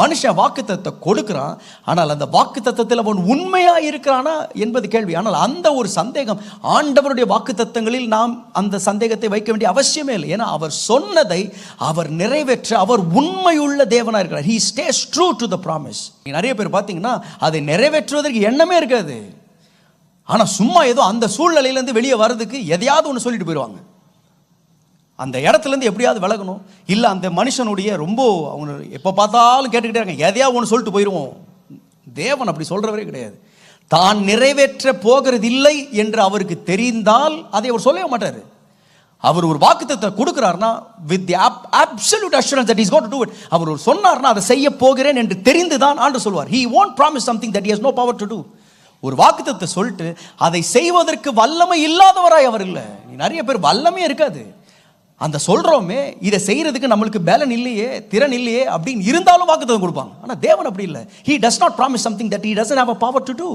மனுஷன் வாக்குத்தத்தத்தை கொடுக்கிறான், ஆனால் அந்த வாக்குத்தத்தத்தில் அவன் உண்மையா இருக்கிறானா என்பது கேள்வி. ஆனால் அந்த ஒரு சந்தேகம், ஆண்டவருடைய வாக்குத்தத்தங்களில் நாம் அந்த சந்தேகத்தை வைக்க வேண்டிய அவசியமே இல்லை. ஏன்னா அவர் சொன்னதை அவர் நிறைவேற்ற அவர் உண்மையுள்ள தேவனாக இருக்கிறார். He stays true to the promise. நிறைய பேர் பார்த்தீங்கன்னா அதை நிறைவேற்றுவதற்கு எண்ணமே இருக்காது. ஆனால் சும்மா ஏதோ அந்த சூழ்நிலையிலேருந்து வெளியே வர்றதுக்கு எதையாவது ஒன்று சொல்லிட்டு போயிடுவாங்க. அந்த இடத்துலேருந்து எப்படியாவது விலகணும். இல்லை அந்த மனுஷனுடைய ரொம்ப அவங்க எப்போ பார்த்தாலும் கேட்டுக்கிட்டே இருக்காங்க, எதையாவது ஒன்று சொல்லிட்டு போயிடுவோம். தேவன் அப்படி சொல்கிறவரே கிடையாது. தான் நிறைவேற்ற போகிறது இல்லை என்று அவருக்கு தெரிந்தால் அதை அவர் சொல்லவே மாட்டார். அவர் ஒரு வாக்குத்தத்தத்தை கொடுக்குறாருன்னா with the absolute assurance that he is going to do it. அவர் ஒரு சொன்னார்னா அதை செய்ய போகிறேன் என்று தெரிந்து தான் ஆண்டு சொல்வார். He won't promise something that he has no power to do. ஒரு வாக்குத்தத்தத்தை சொல்லிட்டு அதை செய்வதற்கு வல்லமை இல்லாதவராய் அவர் இல்லை. நிறைய பேர் வல்லமே இருக்காது, அந்த சொல்கிறோமே இதை செய்கிறதுக்கு நம்மளுக்கு பேலன் இல்லையே, திறன் இல்லையே அப்படின்னு இருந்தாலும் வாக்குத்தத்தம் கொடுப்பாங்க. ஆனால் தேவன் அப்படி இல்லை. He does not promise something that he doesn't have a power to do.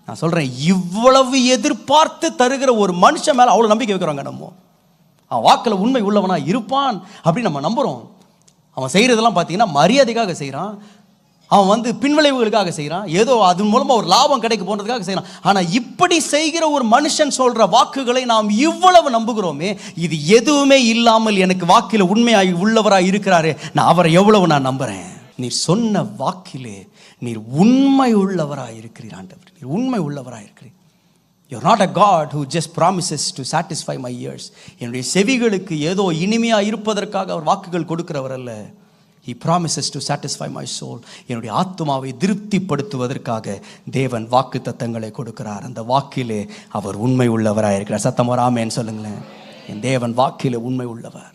நான் சொல்கிறேன், இவ்வளவு எதிர்பார்த்து தருகிற ஒரு மனுஷன் மேலே அவ்வளோ நம்பிக்கை வைக்கிறாங்க. நம்ம அவன் வாக்கில் உண்மை உள்ளவனா இருப்பான் அப்படின்னு நம்ம நம்புகிறோம். அவன் செய்கிறதெல்லாம் பார்த்தீங்கன்னா மரியாதைக்காக செய்கிறான், அவன் பின்விளைவுகளுக்காக செய்கிறான், ஏதோ அது மூலமாக ஒரு லாபம் கிடைக்க போன்றதுக்காக செய்கிறான். ஆனால் இப்படி செய்கிற ஒரு மனுஷன் சொல்கிற வாக்குகளை நாம் இவ்வளவு நம்புகிறோமே, இது எதுவுமே இல்லாமல் எனக்கு வாக்கில் உண்மையாகி உள்ளவராக இருக்கிறாரு, நான் அவரை எவ்வளவு நான் நம்புகிறேன். நீர் சொன்ன வாக்கிலே நீர் உண்மை உள்ளவராக இருக்கிறீர் ஆண்டவர், நீர் உண்மை உள்ளவராக இருக்கிறீர். You're not a God who just promises to satisfy my ears. என்னுடைய செவிகளுக்கு ஏதோ இனிமையாக இருப்பதற்காக அவர் வாக்குகள் கொடுக்கிறவர் அல்ல. He promises to satisfy my soul. என்னுடைய ஆத்துமாவை திருப்திப்படுத்துவதற்காக தேவன் வாக்கு தத்தங்களை கொடுக்கிறார். அந்த வாக்கிலே அவர் உண்மை உள்ளவராக இருக்கிறார். சத்தமா ஆமென் சொல்லுங்களேன். என் தேவன் வாக்கிலே உண்மை உள்ளவர்.